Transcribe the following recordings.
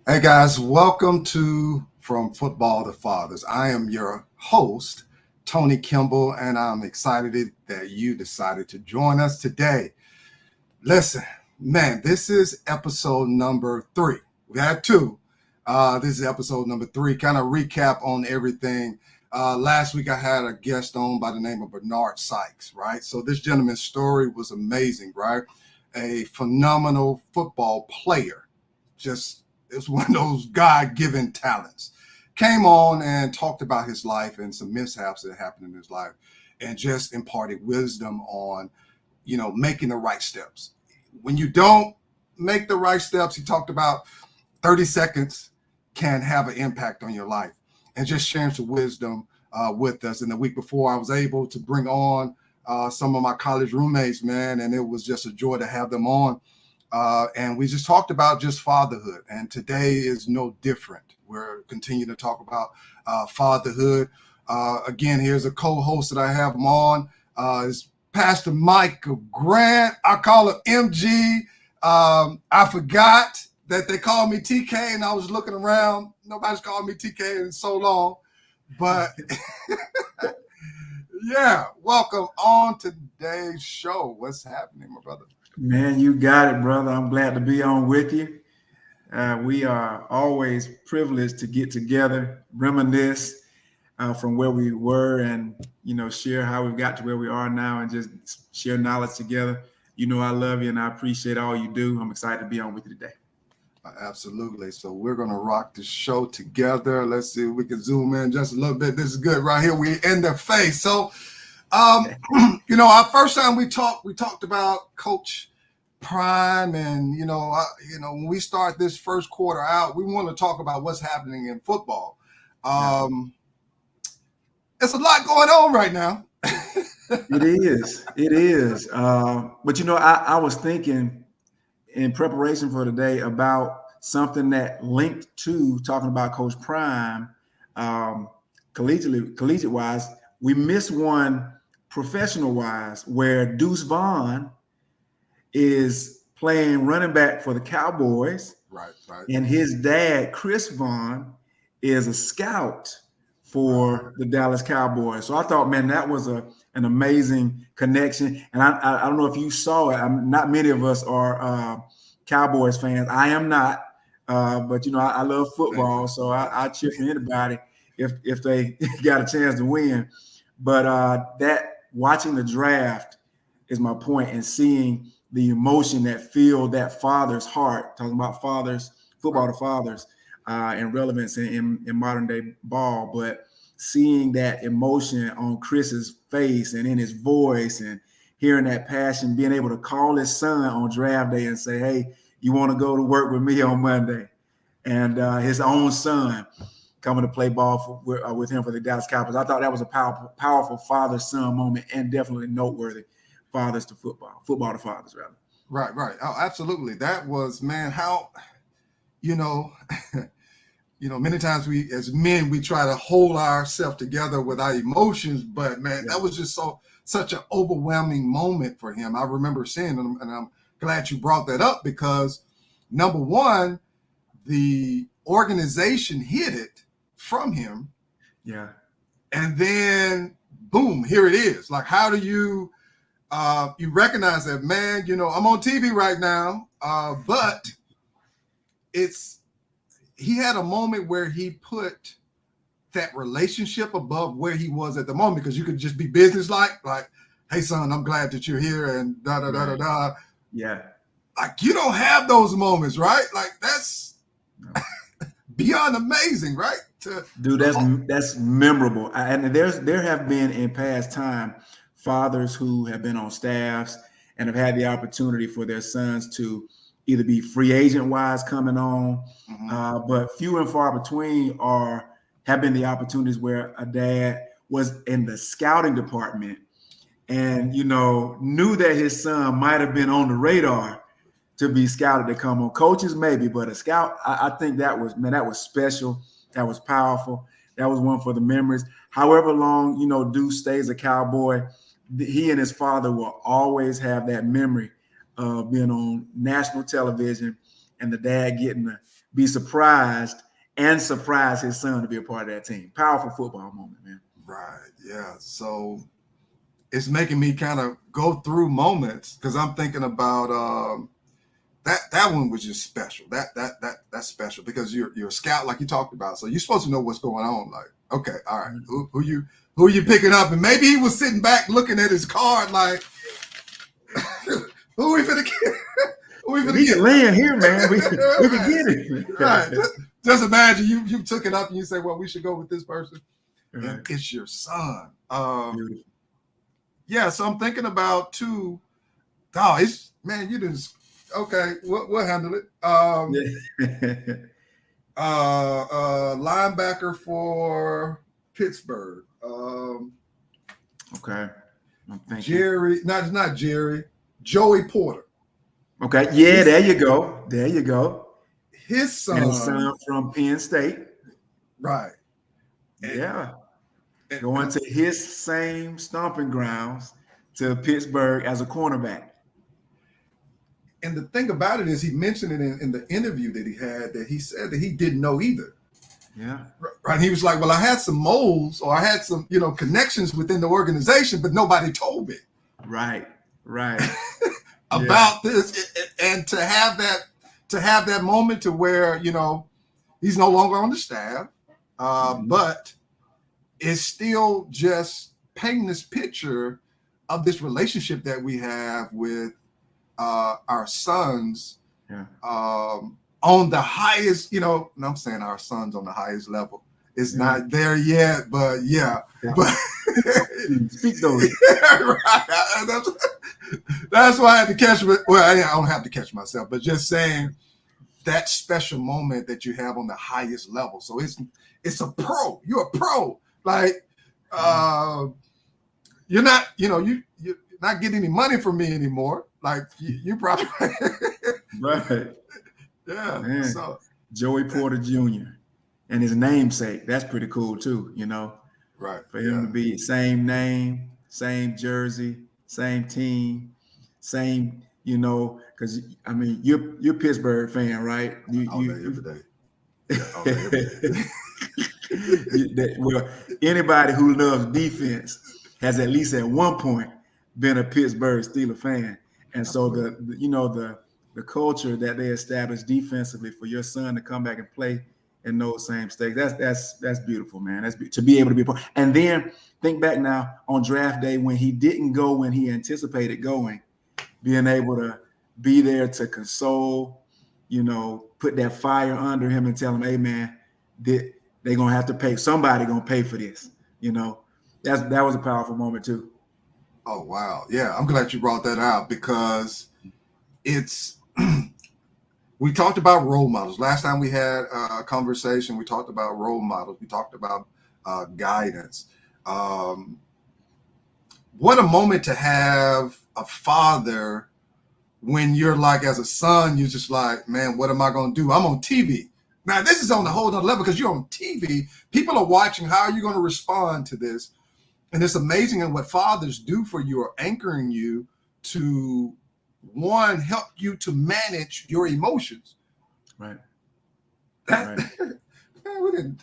Hey guys, welcome to From Football to Fathers. I am your host, Tony Kimball, and I'm excited that you decided to join us today. Listen, man, this is episode number 3. We had 2. This is episode number 3, kind of recap on everything. Last week I had a guest on by the name of Bernard Sykes, right? So this gentleman's story was amazing, right? A phenomenal football player. It's one of those God-given talents. Came on and talked about his life and some mishaps that happened in his life and just imparted wisdom on, making the right steps. When you don't make the right steps, he talked about 30 seconds can have an impact on your life, and just sharing some wisdom with us. And the week before, I was able to bring on some of my college roommates, man, and it was just a joy to have them on. And we just talked about just fatherhood, and today is no different. We're continuing to talk about fatherhood. Again, here's a co-host that I have him on. Is Pastor Michael Grant. I call him MG. I forgot that they called me TK, and I was looking around. Nobody's called me TK in so long, but yeah, welcome on today's show. What's happening, my brother? Man, you got it, brother. I'm glad to be on with you. We are always privileged to get together, reminisce from where we were, and share how we've got to where we are now, and just share knowledge together. I love you, and I appreciate all you do. I'm excited to be on with you today. Absolutely. So we're going to rock the show together. Let's see if we can zoom in just a little bit. This is good right here. We in their face. So, our first time we talked about Coach Prime, and when we start this first quarter out, we want to talk about what's happening in football. It's a lot going on right now. It is. But I was thinking in preparation for today about something that linked to talking about Coach Prime, collegiate wise. We missed one professional wise, where Deuce Vaughn is playing running back for the Cowboys. Right. And his dad, Chris Vaughn, is a scout for the Dallas Cowboys. So I thought, man, that was an amazing connection. And I don't know if you saw it. Not many of us are Cowboys fans. I am not, but I love football, so I cheer for anybody if they got a chance to win. But that watching the draft is my point, and seeing the emotion that filled that father's heart, talking about fathers, football to fathers, and relevance in modern day ball. But seeing that emotion on Chris's face and in his voice, and hearing that passion, being able to call his son on draft day and say, hey, you want to go to work with me on Monday? And his own son coming to play ball with him for the Dallas Cowboys. I thought that was a powerful father-son moment, and definitely noteworthy. Fathers to football to fathers, rather. Right. Oh, absolutely. That was, man, how, many times we, as men, we try to hold ourselves together with our emotions, but man, that was just such an overwhelming moment for him. I remember seeing him, and I'm glad you brought that up, because number one, the organization hid it from him. Yeah. And then boom, here it is. Like, how do you recognize that, man, I'm on TV right now, but he had a moment where he put that relationship above where he was at the moment, because you could just be businesslike, like, hey, son, I'm glad that you're here, and da-da-da-da-da. Yeah. Like, you don't have those moments, right? Like, that's beyond amazing, right? Dude, that's memorable. And there have been in past time fathers who have been on staffs and have had the opportunity for their sons to either be free agent wise coming on, but few and far between have been the opportunities where a dad was in the scouting department and knew that his son might have been on the radar to be scouted to come on. Coaches maybe, but a scout, I think that was special. That was powerful. That was one for the memories. However long Deuce stays a Cowboy, he and his father will always have that memory of being on national television and the dad getting to be surprised and surprise his son to be a part of that team. Powerful football moment, man. Right. Yeah. So it's making me kind of go through moments because I'm thinking about that one was just special. That's special because you're a scout like you talked about. So you're supposed to know what's going on. Like, okay, all right, who are you picking up? And maybe he was sitting back looking at his card like, who we finna get? We can land here, man. We can get it. Right. Just imagine you took it up and you say, well, we should go with this person. Right. And it's your son. Yeah, so I'm thinking about too. Oh, it's man, you didn't. Okay, we'll handle it. Linebacker for Pittsburgh. Okay, I'm thinking Jerry. Not Jerry. Joey Porter. Okay, yeah, there you go. There you go. His son. And his son from Penn State. Right. Yeah. Going to his same stomping grounds to Pittsburgh as a cornerback. And the thing about it is he mentioned it in the interview that he had that he said that he didn't know either. Yeah. Right. He was like, well, I had some moles or I had some, connections within the organization, but nobody told me. Right. About this. And to have that moment to where, he's no longer on the staff, but it's still just painting this picture of this relationship that we have with our sons on the highest, I'm saying our sons on the highest level. It's not there yet, but but speak those. Right. That's why I had to catch it. Well, I don't have to catch myself, but just saying that special moment that you have on the highest level. So it's a pro. You're a pro. Like you're not, you're not getting any money from me anymore. Like you probably right. Yeah. Man. So Joey Porter Jr. and his namesake. That's pretty cool too, Right. For him to be same name, same jersey, same team, same, because you're a Pittsburgh fan, right? Well, anybody who loves defense has at least at one point been a Pittsburgh Steelers fan. And so the culture that they established defensively for your son to come back and play in those same stakes, that's beautiful, man. That's to be able to be a part. And then think back now on draft day when he didn't go when he anticipated going, being able to be there to console, put that fire under him and tell him, hey man, they're gonna have to pay. Somebody gonna pay for this. That was a powerful moment too. Oh wow, yeah. I'm glad you brought that out because it's. We talked about role models. Last time we had a conversation, we talked about role models. We talked about guidance. What a moment to have a father when you're like, as a son, you're just like, man, what am I going to do? I'm on TV. Now, this is on a whole other level because you're on TV. People are watching. How are you going to respond to this? And it's amazing in what fathers do for you are anchoring you to, one, help you to manage your emotions. Right. Man, we didn't.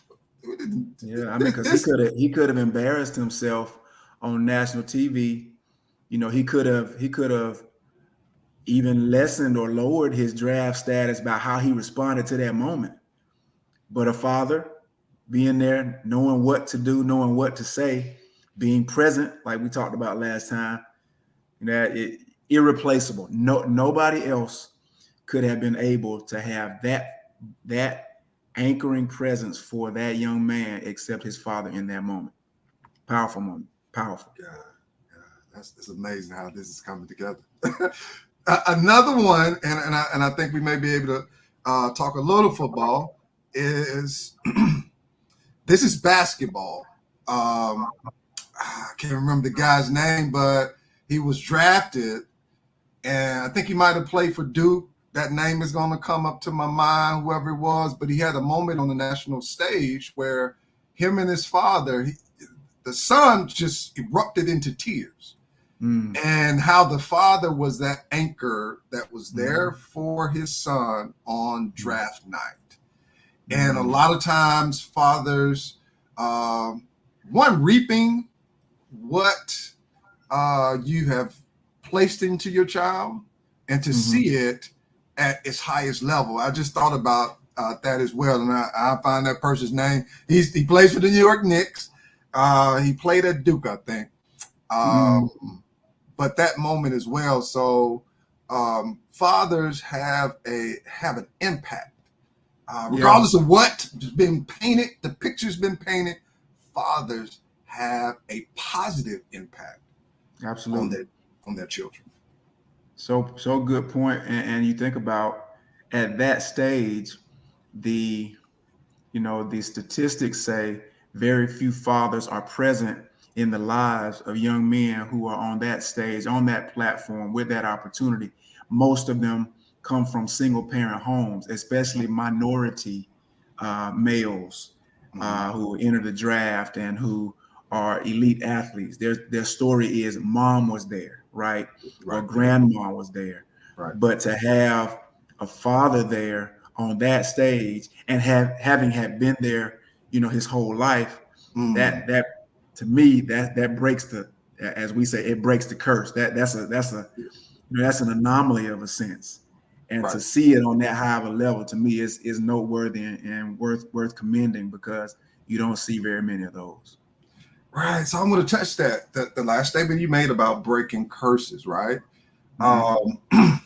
Yeah, because he could have embarrassed himself on national TV. He could have even lessened or lowered his draft status by how he responded to that moment. But a father being there, knowing what to do, knowing what to say, being present, like we talked about last time, irreplaceable. Nobody else could have been able to have that anchoring presence for that young man except his father in that moment. Powerful moment. Powerful. Yeah. It's amazing how this is coming together. Another one, and I think we may be able to talk a little football, is this is basketball. I can't remember the guy's name, but he was drafted, and I think he might have played for Duke. That name is going to come up to my mind, whoever it was, but he had a moment on the national stage where him and his father, the son just erupted into tears. and how the father was that anchor that was there Mm. for his son on draft night. And a Mm. lot of times fathers, one, reaping what you have placed into your child, and to Mm-hmm. see it at its highest level. I just thought about that as well, and I find that person's name. He plays for the New York Knicks. He played at Duke, I think. Mm. But that moment as well. So fathers have an impact, Yeah, regardless of what's been painted. The picture's been painted. Fathers have a positive impact on absolutely. their children. So good point. And you think about at that stage, the the statistics say very few fathers are present in the lives of young men who are on that stage, on that platform with that opportunity. Most of them come from single parent homes, especially minority males Mm-hmm. who enter the draft and who are elite athletes. Their story is mom was there, right? Or Right, grandma was there. right. But to have a father there on that stage and having had been there, his whole life, Mm, that to me that breaks the, as we say, it breaks the curse. That's an anomaly of a sense. And to right, see it on that high of a level to me is noteworthy and worth commending, because you don't see very many of those. right. So I'm going to touch that. The last statement you made about breaking curses, right? Mm-hmm.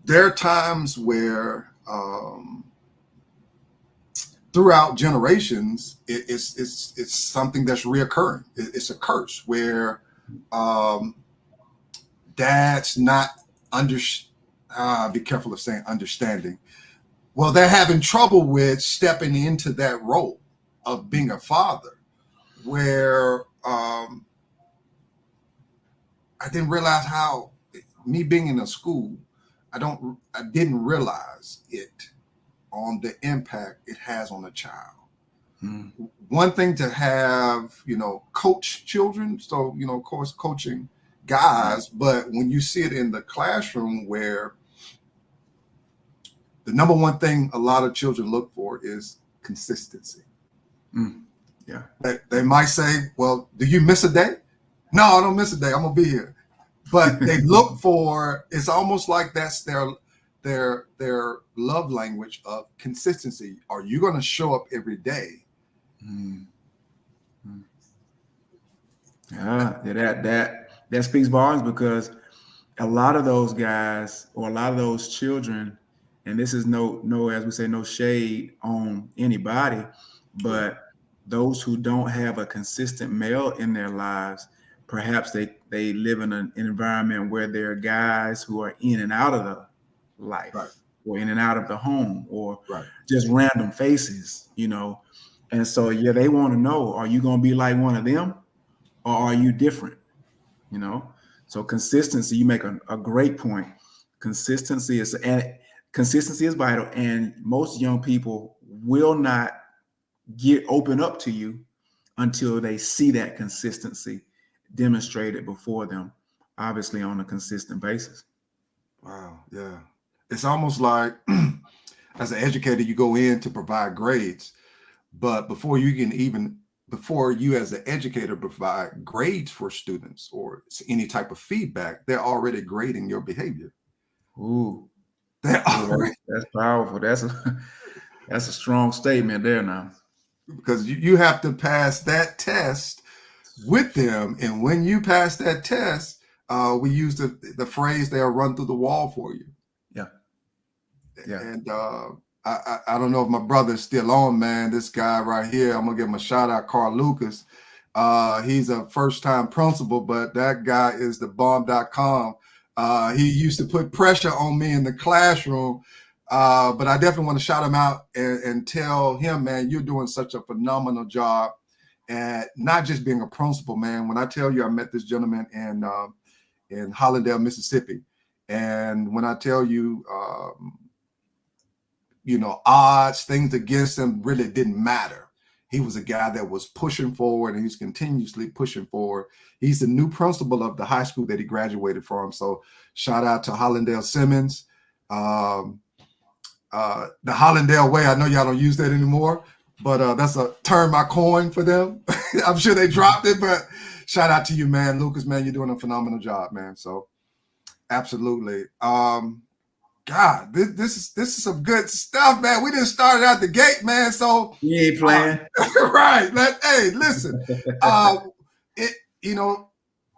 There are times where throughout generations, it's something that's reoccurring. It's a curse where um, dad's not under. Be careful of saying understanding. Well, they're having trouble with stepping into that role of being a father, where I didn't realize how, me being in a school, I didn't realize it on the impact it has on a child. Mm-hmm. One thing to have, coach children, so, of course, coaching guys, but when you see it in the classroom, where the number one thing a lot of children look for is consistency. Mm-hmm. Yeah. They might say, well, do you miss a day? No, I don't miss a day. I'm going to be here. But they look for, it's almost like that's their love language of consistency. Are you going to show up every day? Mm-hmm. Yeah, that speaks volumes, because a lot of those guys, or a lot of those children, and this is no, as we say, no shade on anybody, Right. but those who don't have a consistent male in their lives, perhaps they live in an environment where there are guys who are in and out of the Right. life, or in and out of the home, or Right. just random faces, and so yeah, they want to know, are you going to be like one of them, or are you different? you know so consistency, you make a great point. Consistency is vital, and most young people will not get open up to you until they see that consistency demonstrated before them, obviously on a consistent basis. Wow. Yeah. It's almost like as an educator, you go in to provide grades, but before you as an educator provide grades for students or any type of feedback, they're already grading your behavior. Ooh, They're ooh, already, that's powerful. That's a strong statement there now. because you have to pass that test with them. And when you pass that test, we use the phrase, they'll run through the wall for you. Yeah, yeah. And I don't know if my brother's still on, man. This guy right here, I'm gonna give him a shout out, Carl Lucas. He's a first-time principal, but that guy is the bomb.com. He used to put pressure on me in the classroom. But I definitely want to shout him out and tell him, man, you're doing such a phenomenal job at not just being a principal, man. When I tell you, I met this gentleman in Hollandale, Mississippi, and when I tell you, odds, things against him really didn't matter. He was a guy that was pushing forward, and he's continuously pushing forward. He's the new principal of the high school that he graduated from. So shout out to Hollandale Simmons. The Hollandale way, I know y'all don't use that anymore, but that's a term I coined for them. I'm sure they dropped it, but shout out to you, man. Lucas, man, you're doing a phenomenal job, man. So absolutely. God, this is some good stuff, man. We didn't start out the gate, man. So we ain't playing. Right. Hey, listen.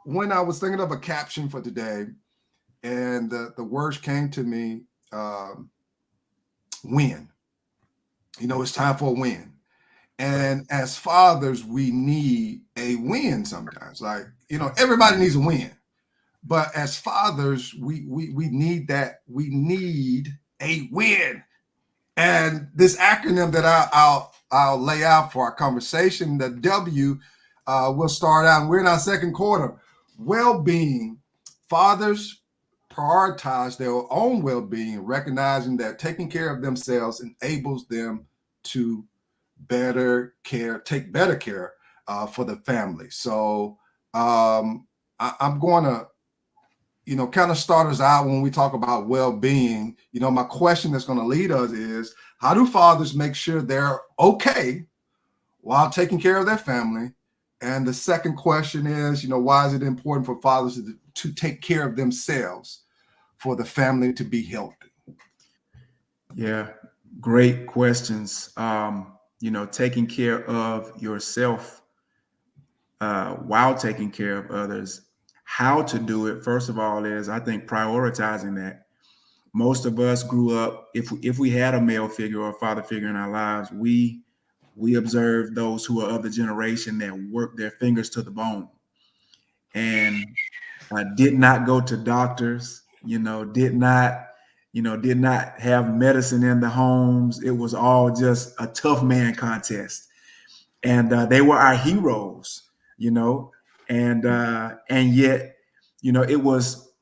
When I was thinking of a caption for today, and the words came to me, win. It's time for a win. And as fathers, we need a win sometimes. Like, everybody needs a win. But as fathers, we need that. We need a win. And this acronym that I'll lay out for our conversation, the W, will start out. And we're in our second quarter. Well-being. Fathers prioritize their own well-being, recognizing that taking care of themselves enables them to take better care for the family. So I'm going to kind of start us out when we talk about well-being. My question that's going to lead us is, how do fathers make sure they're okay while taking care of their family? And the second question is, why is it important for fathers to take care of themselves for the family to be healthy? Yeah, great questions. Taking care of yourself while taking care of others. How to do it, first of all, is, I think, prioritizing that. Most of us grew up, if we had a male figure or a father figure in our lives, we observed those who are of the generation that worked their fingers to the bone and did not go to doctors, did not have medicine in the homes. It was all just a tough man contest. And they were our heroes, and yet, it was,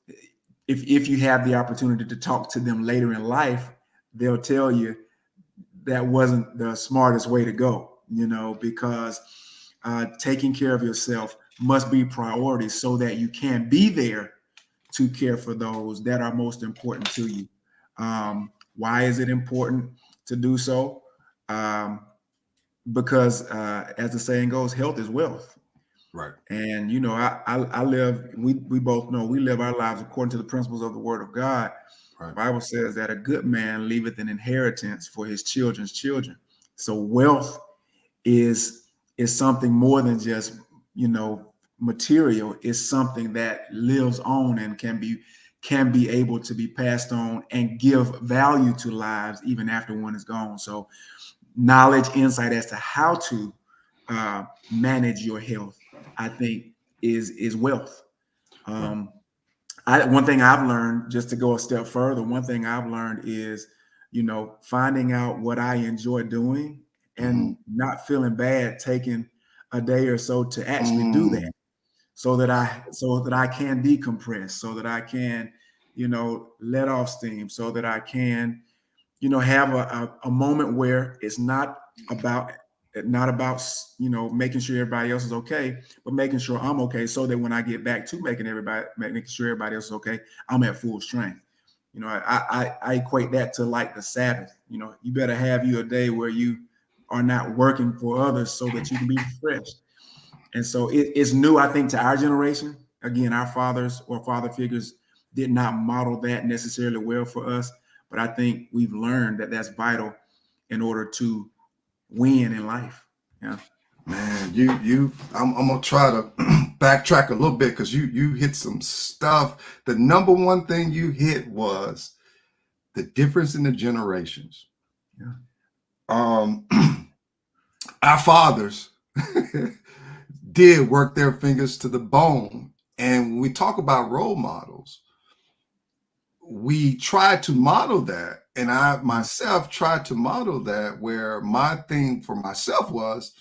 if you have the opportunity to talk to them later in life, they'll tell you that wasn't the smartest way to go, because taking care of yourself must be priority so that you can be there to care for those that are most important to you. Why is it important to do so? Because as the saying goes, health is wealth. Right. And, I live, we both know we live our lives according to the principles of the word of God. Right. The Bible says that a good man leaveth an inheritance for his children's children. So wealth is something more than just, material. It's something that lives on and can be able to be passed on and give value to lives even after one is gone. So knowledge, insight as to how to manage your health, I think, is wealth. One thing I've learned, just to go a step further, one thing I've learned is, finding out what I enjoy doing and not feeling bad taking a day or so to actually do that, so that I can decompress, so that I can, let off steam, so that I can, have a moment where it's not about making sure everybody else is okay, but making sure I'm okay, so that when I get back to making sure everybody else is okay, I'm at full strength. I equate that to like the Sabbath. You better have you a day where you are not working for others so that you can be refreshed. And so it's new, I think, to our generation. Again, our fathers or father figures did not model that necessarily well for us, but I think we've learned that that's vital in order to win in life. Yeah, man, I'm gonna try to backtrack a little bit, because you hit some stuff. The number one thing you hit was the difference in the generations. Yeah. Our fathers did work their fingers to the bone, and when we talk about role models, we try to model that. And I myself tried to model that, where my thing for myself was,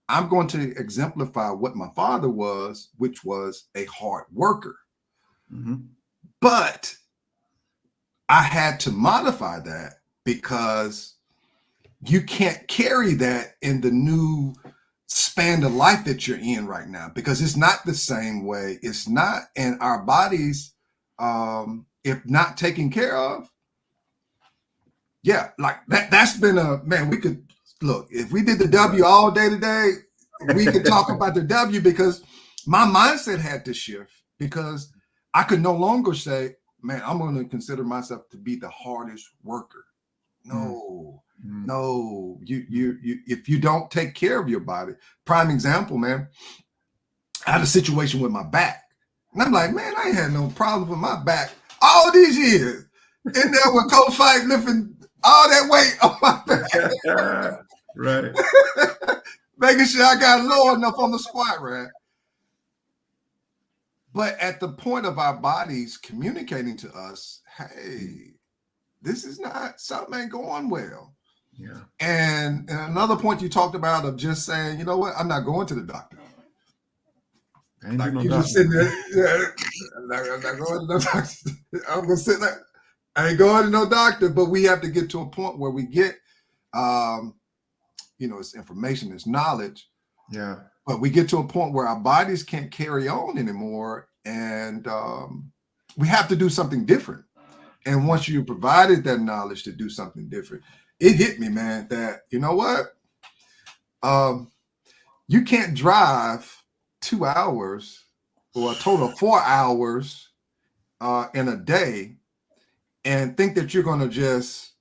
I'm going to exemplify what my father was, which was a hard worker. But I had to modify that, because you can't carry that in the new span of life that you're in right now, because it's not the same way. It's not, and our bodies, if not taken care of, yeah, like that's been a, man, we could look, if we did the W all day today, we could talk about the W, because my mindset had to shift, because I could no longer say, man, I'm going to consider myself to be the hardest worker. No, no, you if you don't take care of your body. Prime example, man, I had a situation with my back, and I'm like, man, I ain't had no problem with my back all these years. In there with Coach Fight lifting all that weight on my back, right? Making sure I got low enough on the squat rack. But at the point of our bodies communicating to us, hey, this is not, something ain't going well. Yeah. And another point you talked about of just saying, you know what, I'm not going to the doctor. Like you just sitting there, yeah, I'm not going to no doctor. I'm gonna sit there. I ain't going to no doctor, but we have to get to a point where we get, it's information, it's knowledge. Yeah. But we get to a point where our bodies can't carry on anymore, and we have to do something different. And once you provided that knowledge to do something different, it hit me, man, that, you know what? You can't drive 2 hours or a total of 4 hours in a day and think that you're going to just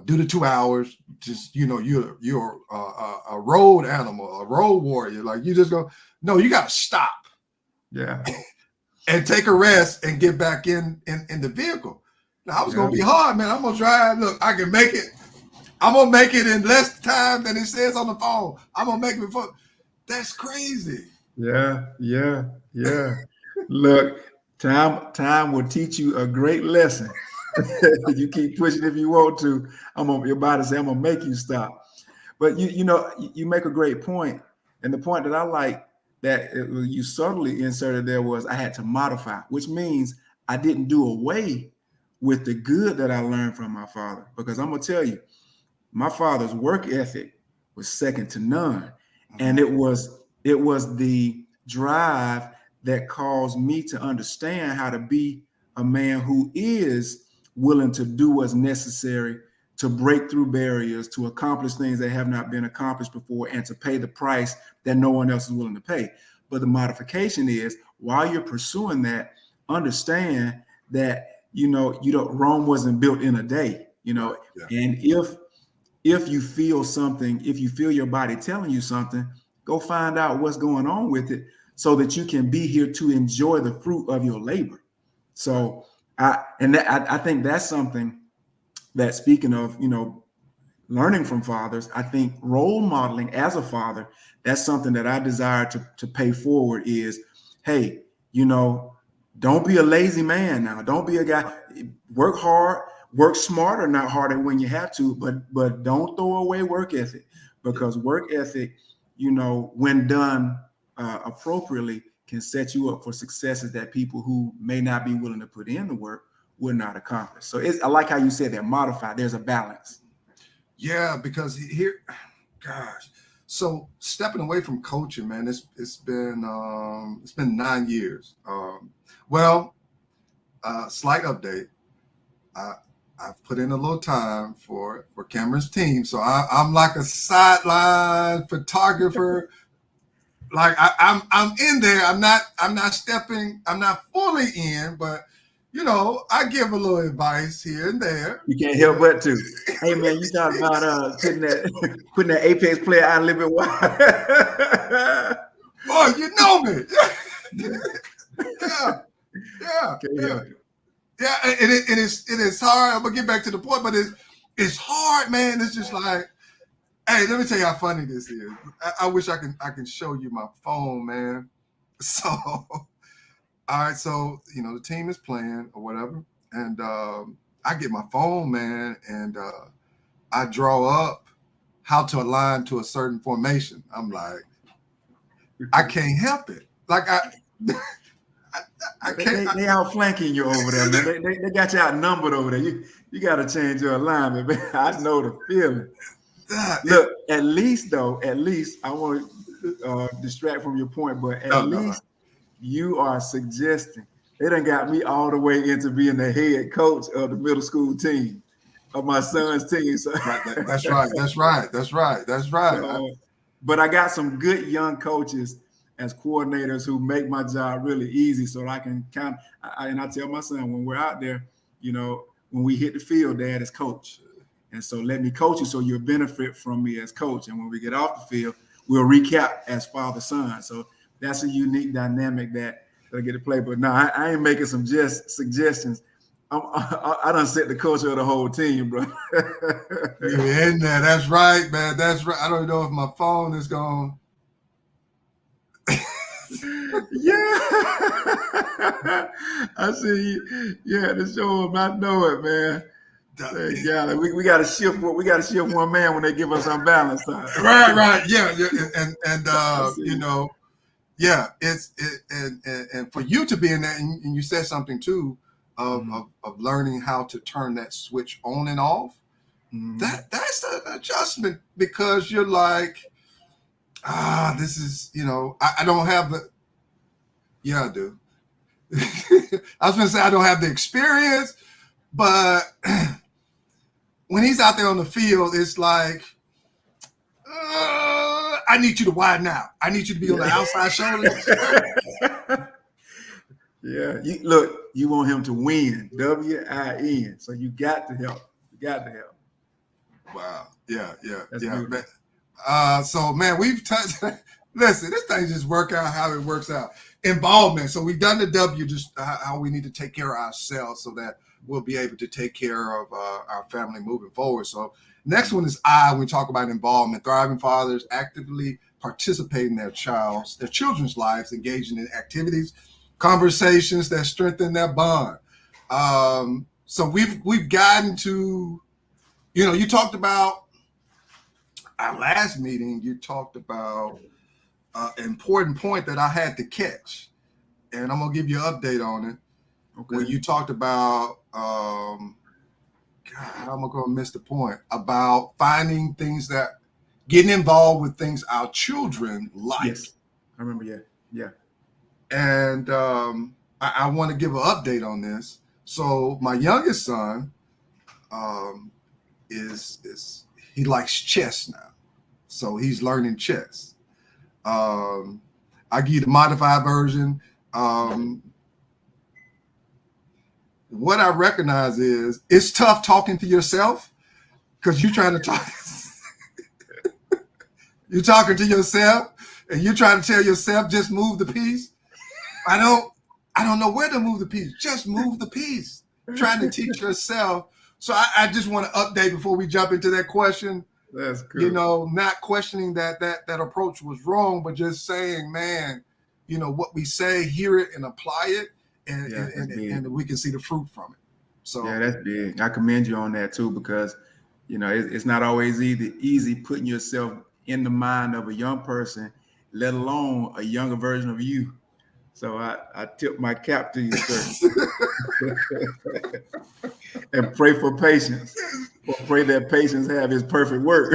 do the 2 hours. Just, you're a road animal, a road warrior. Like, you just go, no, you got to stop. Yeah. And take a rest and get back in the vehicle. Now, I was going to be hard, man. I'm going to drive. Look, I can make it. I'm going to make it in less time than it says on the phone. I'm going to make it before. That's crazy. Yeah. Look, time will teach you a great lesson. You keep pushing if you want to. Your body say, I'm going to make you stop. But you make a great point. And the point that I like that you subtly inserted there was I had to modify, which means I didn't do away with the good that I learned from my father. Because I'm going to tell you, my father's work ethic was second to none. And it was the drive that caused me to understand how to be a man who is willing to do what's necessary to break through barriers, to accomplish things that have not been accomplished before, and to pay the price that no one else is willing to pay. But the modification is, while you're pursuing that, understand that, Rome wasn't built in a day, and if you feel something, if you feel your body telling you something, go find out what's going on with it so that you can be here to enjoy the fruit of your labor. So I think that's something that, speaking of, learning from fathers, I think role modeling as a father, that's something that I desire to pay forward is, hey, don't be a lazy man now. Don't be a guy, work hard, work smarter, not harder when you have to, but don't throw away work ethic, because work ethic, when done appropriately, can set you up for successes that people who may not be willing to put in the work would not accomplish. So I like how you said that, modify. There's a balance. Yeah, because here, gosh. So stepping away from coaching, man, it's been 9 years. Slight update. I've put in a little time for Cameron's team, so I'm like a sideline photographer. Like I'm in there. I'm not stepping. I'm not fully in, but I give a little advice here and there. You can't help but to. Hey man, you talking about putting that Apex player out a little bit wide. Oh, you know me. Yeah. Yeah, and it is hard. I'm gonna get back to the point, but it's hard, man. It's just like, hey, let me tell you how funny this is. I wish I can show you my phone, man. So, all right, so the team is playing or whatever, and I get my phone, man, and I draw up how to align to a certain formation. I'm like, I can't help it. Like I can't. They outflanking you over there, man. They got you outnumbered over there. You got to change your alignment, man. I know the feeling. Look, at least I want to distract from your point, but at least you are suggesting. They done got me all the way into being the head coach of the middle school team, of my son's team. So. That's right. So, but I got some good young coaches as coordinators who make my job really easy, so I can and I tell my son, when we're out there, when we hit the field, Dad is coach. And so let me coach you so you'll benefit from me as coach. And when we get off the field, we'll recap as father, son. So that's a unique dynamic that I get to play. But no, I ain't making some suggestions. I done set the culture of the whole team, bro. You're in there. That's right, man. That's right. I don't know if my phone is gone. Yeah. I see. Yeah, to show them I know it, man. Yeah, we got to shift. We got to shift one man when they give us unbalanced time. Right. Yeah. And and for you to be in that, and you said something too of learning how to turn that switch on and off. That's an adjustment, because you're like, this is, I don't have the. Yeah, I do. I was gonna say I don't have the experience, but when he's out there on the field, it's like, I need you to widen out. I need you to be on the outside shoulder. Yeah, you want him to win, W-I-N. So you got to help. Wow. Yeah. That's man. So man, we've touched. Listen, this thing just work out how it works out. Involvement. So we've done the W, just how we need to take care of ourselves so that we'll be able to take care of our family moving forward. So next one is I. When we talk about involvement, thriving fathers actively participate in their children's lives, engaging in activities, conversations that strengthen their bond. So we've gotten to, you talked about our last meeting. You talked about an important point that I had to catch, and I'm gonna give you an update on it. Okay. When you talked about, God, how am I gonna miss the point about finding things getting involved with things our children like. Yes, I remember. Yeah. And I want to give an update on this. So my youngest son he likes chess now, so he's learning chess. I give you the modified version. What I recognize is it's tough talking to yourself, because you're trying to talk. You're talking to yourself, and you're trying to tell yourself, just move the piece. I don't know where to move the piece. Just move the piece. Trying to teach yourself. So I just want to update before we jump into that question. That's good. Not questioning that approach was wrong, but just saying, man, what we say, hear it and apply it, and we can see the fruit from it. So yeah, that's big. I commend you on that too, because it's not always easy putting yourself in the mind of a young person, let alone a younger version of you. So I tip my cap to you, sir. And pray for patience. Or pray that patience have his perfect work.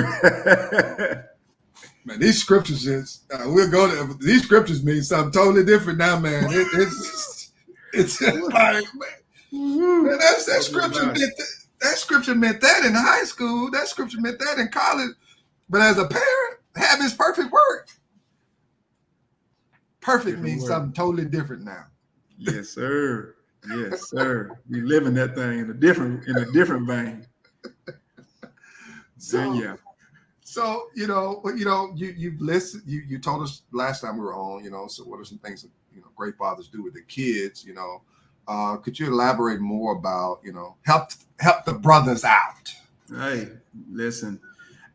Man, these scriptures these scriptures mean something totally different now, man. It's like, man, that scripture meant that in high school. That scripture meant that in college. But as a parent, have his perfect work. Perfect means something totally different now. Yes, sir. Yes, sir. We live in that thing in a different vein. So yeah. So you've listened. You told us last time we were on. So what are some things that great fathers do with their kids? Could you elaborate more about help the brothers out? Hey, listen.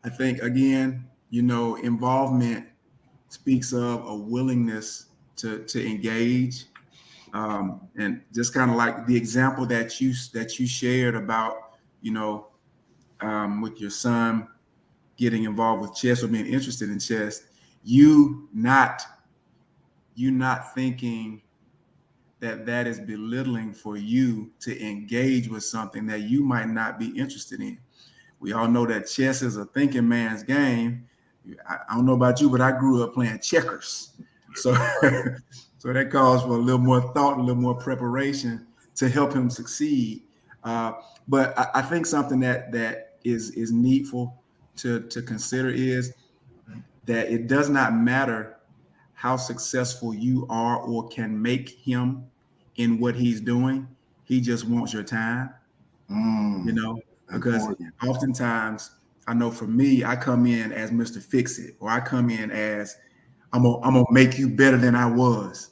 I think again, involvement speaks of a willingness to engage, and just kind of like the example that you shared about with your son getting involved with chess or being interested in chess, you not thinking that is belittling for you to engage with something that you might not be interested in. we all know that chess is a thinking man's game. I don't know about you, but I grew up playing checkers. So, so that calls for a little more thought, a little more preparation to help him succeed. But I think something that is needful to consider is that it does not matter how successful you are or can make him in what he's doing. He just wants your time, because Important. oftentimes I know for me, I come in as Mr. Fix It, or I come in as I'm gonna make you better than I was,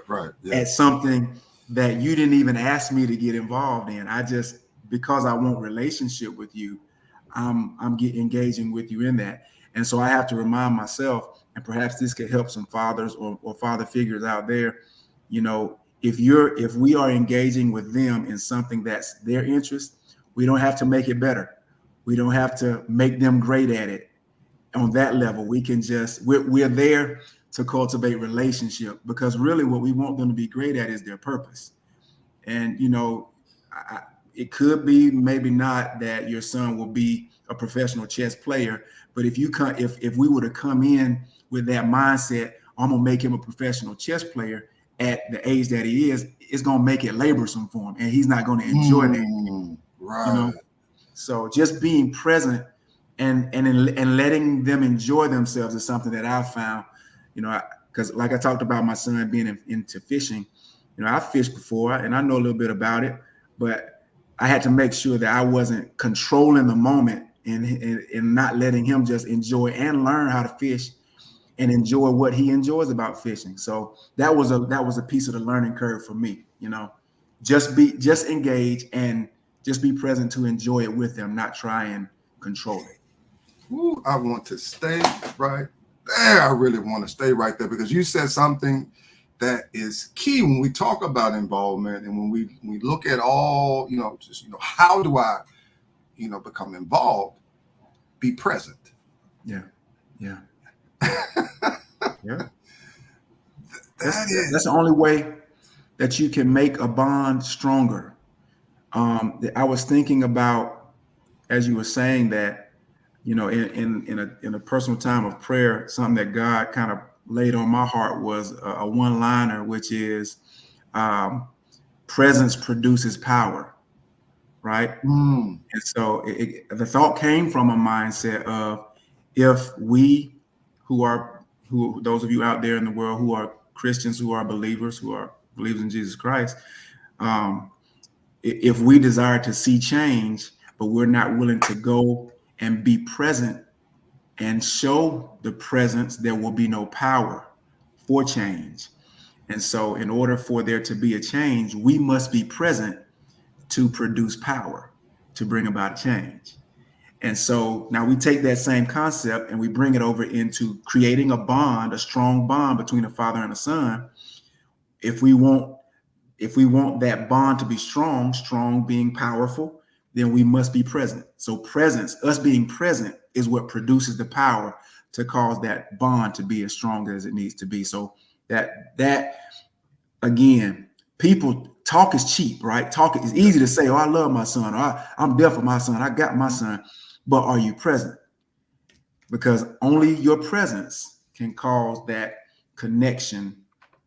Right. Yeah. at something that you didn't even ask me to get involved in. I just, because I want relationship with you, I'm engaging with you in that. And so I have to remind myself, and perhaps this could help some fathers or father figures out there, if we are engaging with them in something that's their interest, we don't have to make it better. We don't have to make them great at it on that level. We can just, we're there to cultivate relationship, because really what we want them to be great at is their purpose. And it could be, maybe not, that your son will be a professional chess player, but if we were to come in with that mindset, I'm gonna make him a professional chess player at the age that he is, it's gonna make it laborsome for him, and he's not gonna enjoy that. Right. So just being present and letting them enjoy themselves is something that I've found, because like I talked about my son being into fishing, I fished before and I know a little bit about it, but I had to make sure that I wasn't controlling the moment and not letting him just enjoy and learn how to fish and enjoy what he enjoys about fishing. So that was a piece of the learning curve for me, just engage and just be present to enjoy it with them, not try and control it. Ooh, I want to stay right there. I really want to stay right there, because you said something that is key when we talk about involvement, and when we look at all, how do I, become involved? Be present. Yeah. Yeah. Yeah. That That's the only way that you can make a bond stronger. I was thinking about, as you were saying that, in a personal time of prayer, something that God kind of laid on my heart was a one-liner, which is, presence produces power, right? Mm, And so the thought came from a mindset of, if we who those of you out there in the world who are Christians, who are believers, who are believers in Jesus Christ, if we desire to see change, but we're not willing to go and be present and show the presence, there will be no power for change. And so in order for there to be a change, we must be present to produce power, to bring about a change. And so now we take that same concept and we bring it over into creating a bond, a strong bond between a father and a son. If we want that bond to be strong being powerful, then we must be present. So presence, us being present, is what produces the power to cause that bond to be as strong as it needs to be. So that again, people talk is cheap, right? Talk is easy to say, oh, I love my son, or I'm there for my son, I got my son. But are you present? Because only your presence can cause that connection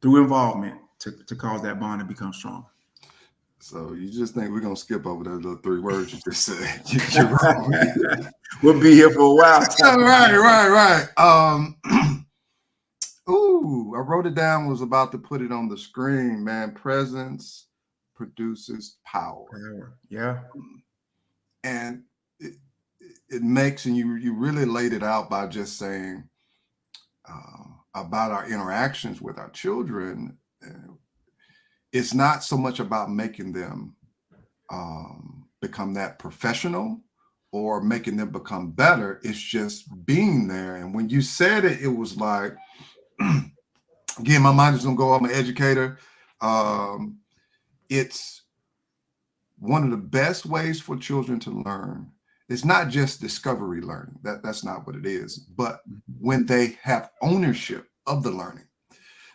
through involvement to cause that bond to become strong. so you just think we're gonna skip over those little three words you just said? You're wrong. We'll be here for a while. Right. Ooh, I wrote it down. Was about to put it on the screen. Man, presence produces power. Yeah. And it makes, and you really laid it out by just saying about our interactions with our children. It's not so much about making them become that professional or making them become better. It's just being there. And when you said it, it was like, again, my mind is gonna go. I'm an educator. It's one of the best ways for children to learn. It's not just discovery learning. That's not what it is. But when they have ownership of the learning,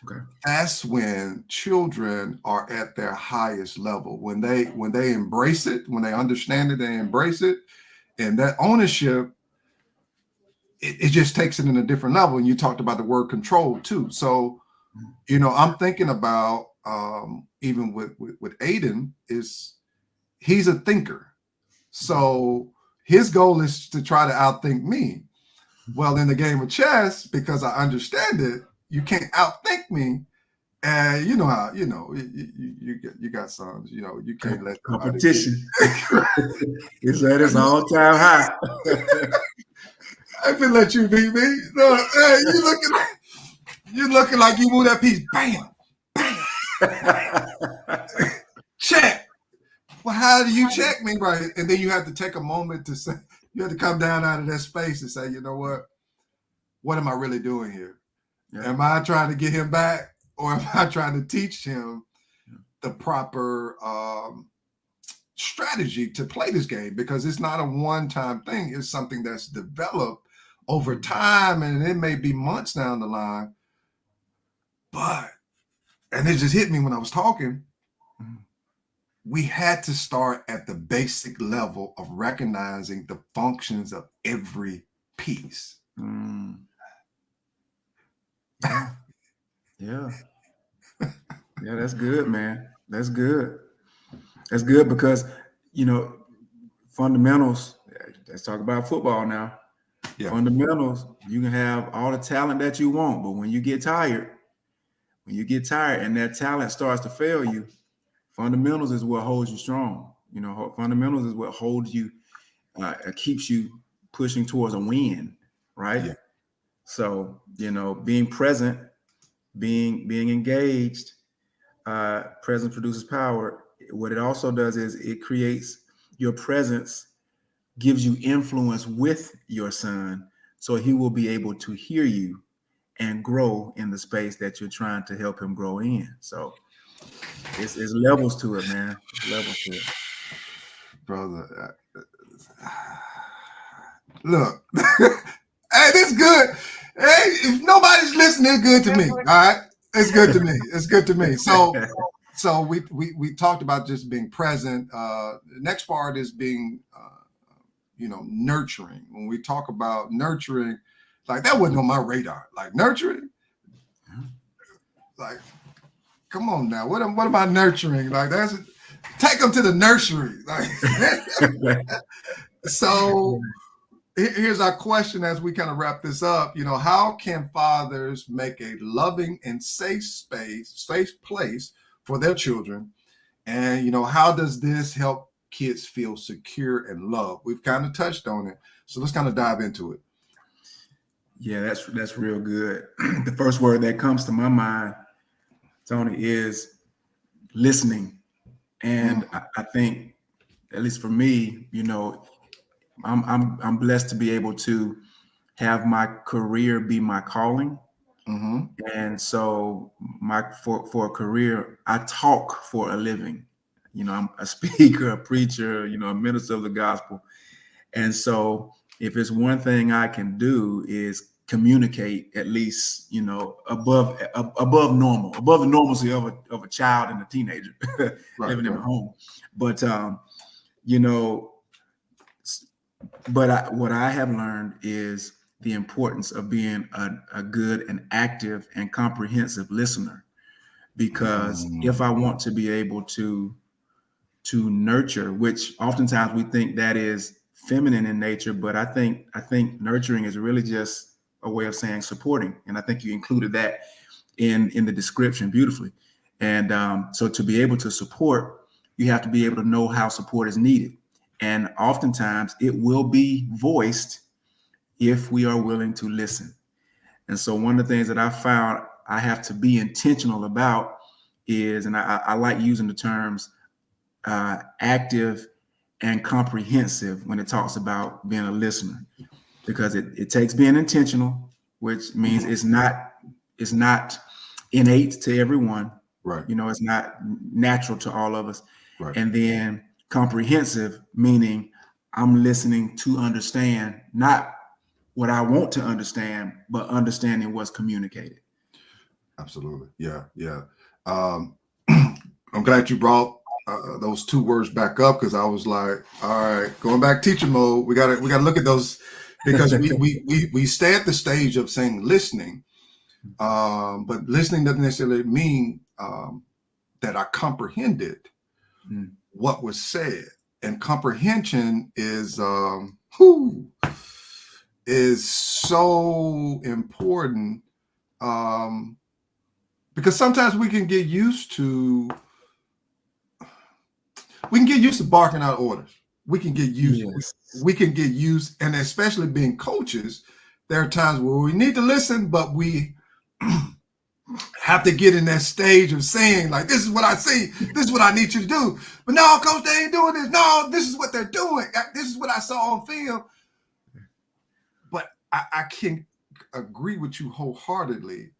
Okay. that's when children are at their highest level. When they embrace it, when they understand it, they embrace it. And that ownership, it just takes it in a different level. And you talked about the word control too. So, I'm thinking about even with Aiden, he's a thinker. So his goal is to try to outthink me. Well, in the game of chess, because I understand it, you can't outthink me. And you know how, you got sons, you can't let competition. It's at its all-time high. I can let you beat me. No, hey, you looking like you move that piece. Bam, bam. Check. Well, how do you check me, right? And then you have to take a moment to say, you have to come down out of that space and say, you know what am I really doing here? Yeah. Am I trying to get him back, or am I trying to teach him the proper strategy to play this game? Because it's not a one-time thing. It's something that's developed over time, and it may be months down the line. And it just hit me when I was talking. We had to start at the basic level of recognizing the functions of every piece. Yeah, that's good, man. That's good. That's good because, fundamentals, let's talk about football now. Yeah. Fundamentals, you can have all the talent that you want, but when you get tired and that talent starts to fail you, fundamentals is what holds you strong. Fundamentals is what holds you, keeps you pushing towards a win, right? Yeah. So, being present, being engaged, presence produces power. What it also does is it creates your presence, gives you influence with your son, so he will be able to hear you and grow in the space that you're trying to help him grow in. So it's levels to it, man. It's levels to it. Brother, look, hey, this good. Hey, if nobody's listening, it's good to me. All right, it's good to me. It's good to me. So we talked about just being present. The next part is being, nurturing. When we talk about nurturing, like that wasn't on my radar. Like nurturing, like, come on now. What am I nurturing? Like take them to the nursery. Like, so here's our question as we kind of wrap this up. How can fathers make a loving and safe place for their children? And, how does this help kids feel secure and loved? We've kind of touched on it. So let's kind of dive into it. Yeah, that's real good. The first word that comes to my mind, Tony, is listening. And I think, at least for me, I'm blessed to be able to have my career be my calling. And so for a career, I talk for a living. I'm a speaker, a preacher, a minister of the gospel. And so if it's one thing I can do is communicate, at least, above normal, above the normalcy of a child and a teenager living in a home. But, what I have learned is the importance of being a good and active and comprehensive listener, because if I want to be able to nurture, which oftentimes we think that is feminine in nature, but I think nurturing is really just a way of saying supporting, and I think you included that in the description beautifully. And so to be able to support, you have to be able to know how support is needed, and oftentimes it will be voiced if we are willing to listen. And so one of the things that I found I have to be intentional about is, and I like using the terms active and comprehensive when it talks about being a listener, because it takes being intentional, which means it's not innate to everyone. Right. It's not natural to all of us. Right. And then comprehensive, meaning I'm listening to understand, not what I want to understand, but understanding what's communicated. Absolutely. Yeah. I'm glad you brought those two words back up, because I was like, all right, going back teacher mode. We gotta look at those, because we stay at the stage of saying listening, but listening doesn't necessarily mean that I comprehended what was said. And comprehension is so important, because sometimes we can get used to barking out orders. We can get used, and especially being coaches, there are times where we need to listen, but we have to get in that stage of saying, like, this is what I see, this is what I need you to do. But no, coach, they ain't doing this. No, this is what they're doing. This is what I saw on film. But I can agree with you wholeheartedly.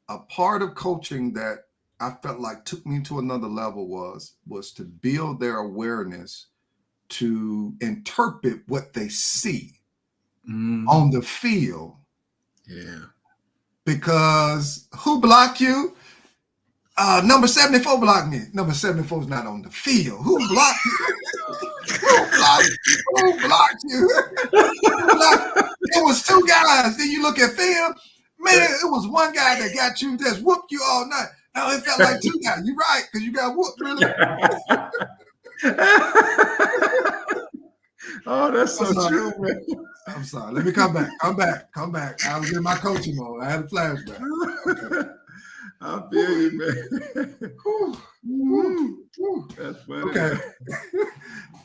A part of coaching that I felt like took me to another level was to build their awareness to interpret what they see on the field. Yeah. Because who blocked you? Number 74 blocked me. Number 74 is not on the field. Who blocked you? Who blocked you? It was two guys. Then you look at film. Man, it was one guy that got you, just whooped you all night. No, it felt like two guys. You're right, because you got whooped, really. Oh, that's so true, man. I'm sorry. Let me come back. Come back. I was in my coaching mode. I had a flashback. Okay. I feel you, man. That's funny. Okay.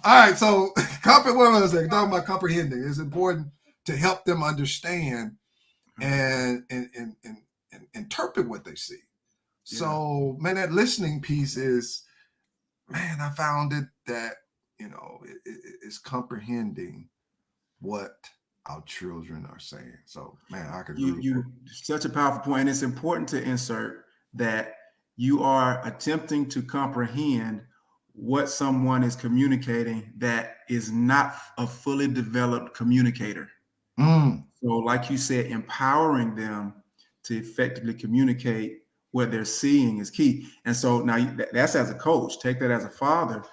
All right. So, what was I saying? Talking about comprehending. It's important to help them understand and interpret what they see. Yeah. So, man, that listening piece is, man, I found it that, it's comprehending what our children are saying. So, man, I could you such a powerful point. And it's important to insert that you are attempting to comprehend what someone is communicating that is not a fully developed communicator. So, like you said, empowering them to effectively communicate what they're seeing is key. And so now that's as a coach. Take that as a father,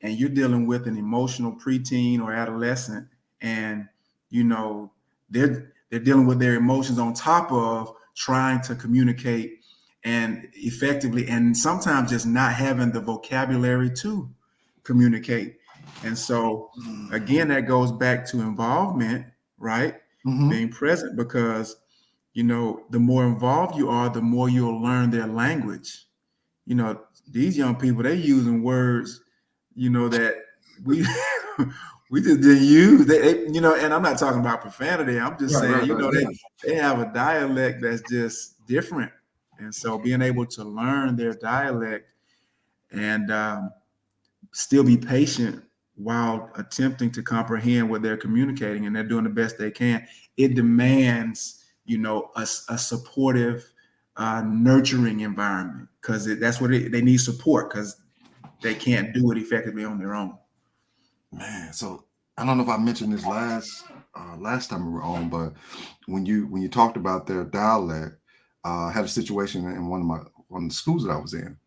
and you're dealing with an emotional preteen or adolescent, and they're dealing with their emotions on top of trying to communicate and effectively, and sometimes just not having the vocabulary to communicate. And so again, that goes back to involvement, right? Being present, because the more involved you are, the more you'll learn their language. These young people, they using words that we just didn't use. And I'm not talking about profanity. I'm just saying, they have a dialect that's just different. And so being able to learn their dialect and still be patient while attempting to comprehend what they're communicating, and they're doing the best they can, it demands, a supportive, nurturing environment, because that's what they need, support, because they can't do it effectively on their own. Man, so I don't know if I mentioned this last time we were on, but when you talked about their dialect, I had a situation in one of the schools that I was in,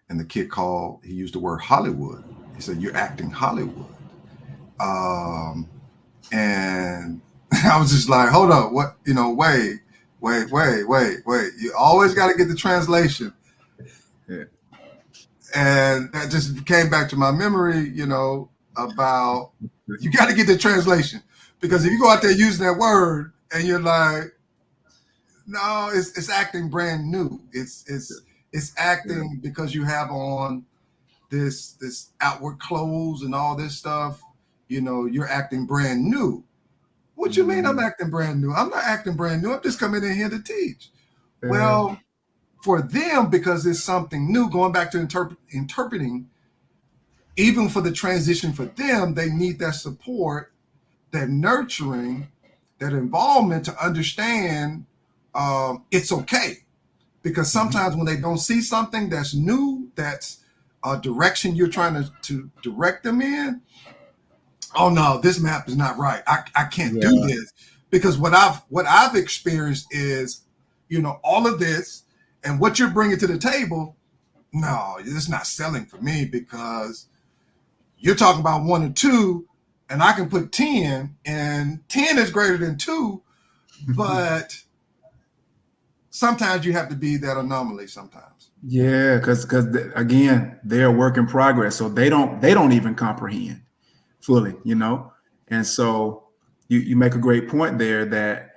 and the kid he used the word Hollywood. He said, "You're acting Hollywood," and I was just like, "Hold up, what? Wait. You always got to get the translation." Yeah. And that just came back to my memory, about you got to get the translation, because if you go out there using that word and you're like, no, it's acting brand new. It's acting because you have on this outward clothes and all this stuff. You're acting brand new. What you mean I'm acting brand new? I'm not acting brand new. I'm just coming in here to teach. Well, for them, because it's something new, going back to interpreting, even for the transition for them, they need that support, that nurturing, that involvement to understand it's okay. Because sometimes when they don't see something that's new, that's a direction you're trying to direct them in, oh no, this map is not right. I can't do this. Because what I've experienced is, all of this, and what you're bringing to the table no, it's not selling for me because you're talking about 1 or 2, and I can put 10, and 10 is greater than 2, but sometimes you have to be that anomaly sometimes. Yeah, because again, they're a work in progress, so they don't even comprehend fully, you know. And so you make a great point there that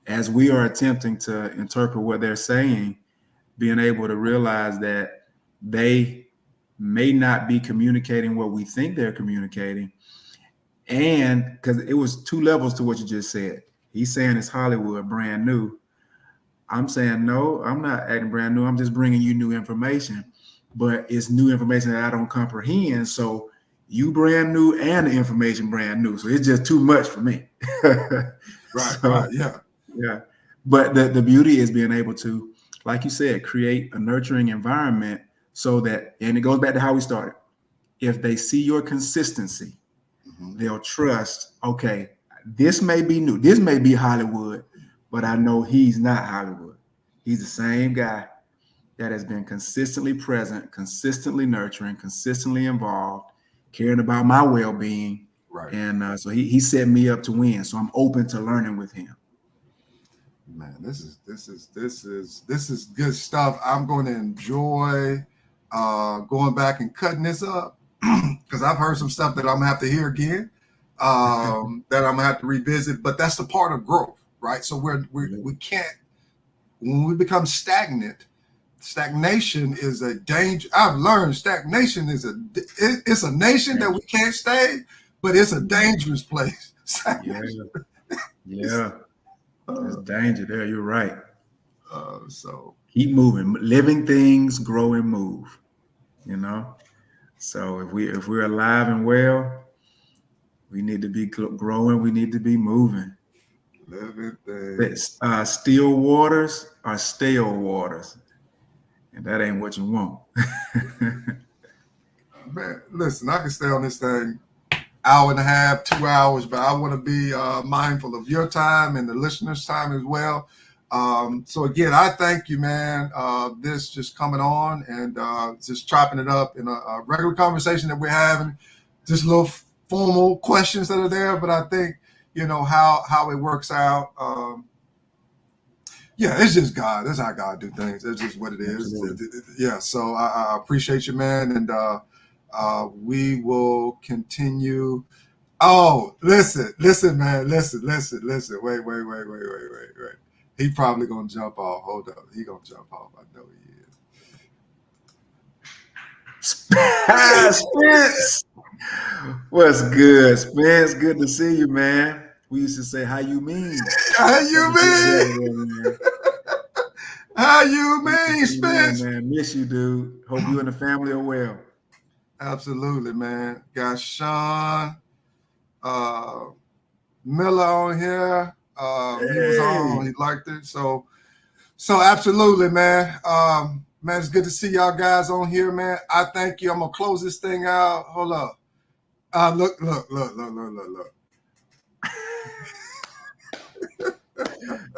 as we are attempting to interpret what they're saying, being able to realize that they may not be communicating what we think they're communicating. And because it was 2 levels to what you just said. He's saying it's Hollywood, brand new. I'm saying, no, I'm not acting brand new. I'm just bringing you new information, but it's new information that I don't comprehend. So you brand new and the information brand new. So it's just too much for me. Right. Yeah. But the beauty is being able to, like you said, create a nurturing environment so that, and it goes back to how we started. If they see your consistency, they'll trust, okay, this may be new. This may be Hollywood, but I know he's not Hollywood. He's the same guy that has been consistently present, consistently nurturing, consistently involved, caring about my well-being. Right. And so he set me up to win. So I'm open to learning with him. Man, this is good stuff. I'm going to enjoy going back and cutting this up because I've heard some stuff that I'm gonna have to hear again, that I'm gonna have to revisit. But that's the part of growth, right? So we can't, when we become stagnant. Stagnation is a danger. I've learned stagnation is it's a nation that we can't stay, but it's a dangerous place. Yeah. There's danger there. You're right. So keep moving. Living things grow and move. You know. So if we're alive and well, we need to be growing. We need to be moving. Living things. Still waters are stale waters, and that ain't what you want. Man, listen, I can stay on this thing hour and a half, 2 hours, but I want to be mindful of your time and the listeners' time as well. So again, I thank you, man. This just coming on and just chopping it up in a regular conversation that we're having, just little formal questions that are there, but I think, you know, how it works out. Yeah, it's just God. That's how God do things. That's just what it is. Yeah. So I appreciate you, man. And we will continue. Oh, listen, man. Listen. Wait. He probably going to jump off. Hold up. He going to jump off. I know he is. Spence. What's good, Spence? Good to see you, man. We used to say, how you mean? How you mean? How you mean, Spence? Man, miss you, dude. Hope you and the family are well. Absolutely, man. Got Sean Miller on here. He was on. He liked it. So absolutely, man. Man, it's good to see y'all guys on here, man. I thank you. I'm gonna close this thing out. Hold up. Look.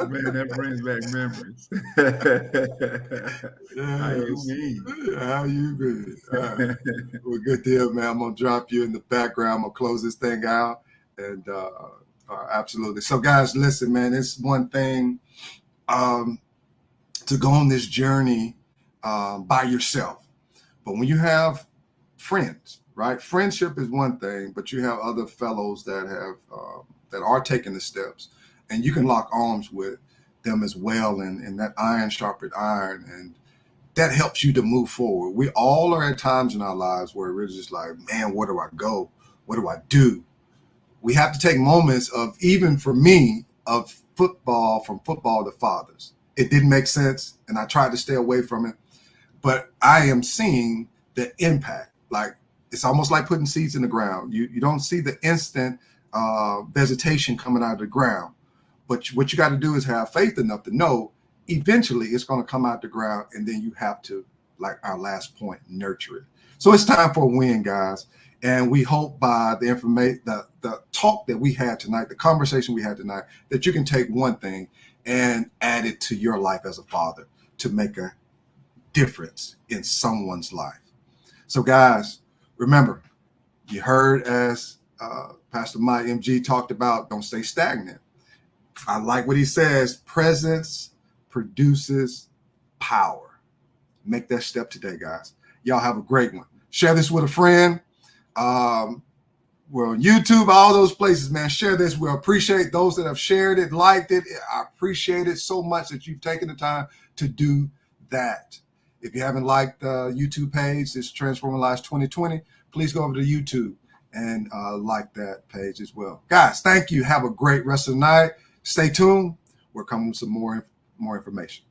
Man, that brings back memories. Yes. How you mean? How you mean? Right. Well, good deal, man. I'm gonna drop you in the background. I'm gonna close this thing out, and absolutely. So, guys, listen, man. It's one thing to go on this journey by yourself, but when you have friends, right? Friendship is one thing, but you have other fellows that have that are taking the steps, and you can lock arms with them as well, and that iron sharpened iron, and that helps you to move forward. We all are at times in our lives where we're just like, man, where do I go? What do I do? We have to take moments of, even for me, of football, from football to fathers. It didn't make sense, and I tried to stay away from it, but I am seeing the impact. Like, it's almost like putting seeds in the ground. You don't see the instant vegetation coming out of the ground, but what you got to do is have faith enough to know eventually it's going to come out the ground, and then you have to, like our last point, nurture it. So it's time for a win, guys. And we hope by the information, the talk that we had tonight, the conversation we had tonight, that you can take one thing and add it to your life as a father to make a difference in someone's life. So guys, remember, you heard as Pastor Mike MG talked about, don't stay stagnant. I like what he says, presence produces power. Make that step today, guys. Y'all have a great one. Share this with a friend. We're on YouTube, all those places, man. Share this. We'll appreciate those that have shared it, liked it. I appreciate it so much that you've taken the time to do that. If you haven't liked the YouTube page, it's Transforming Lives 2020, please go over to YouTube and like that page as well. Guys, thank you. Have a great rest of the night. Stay tuned. We're coming with some more information.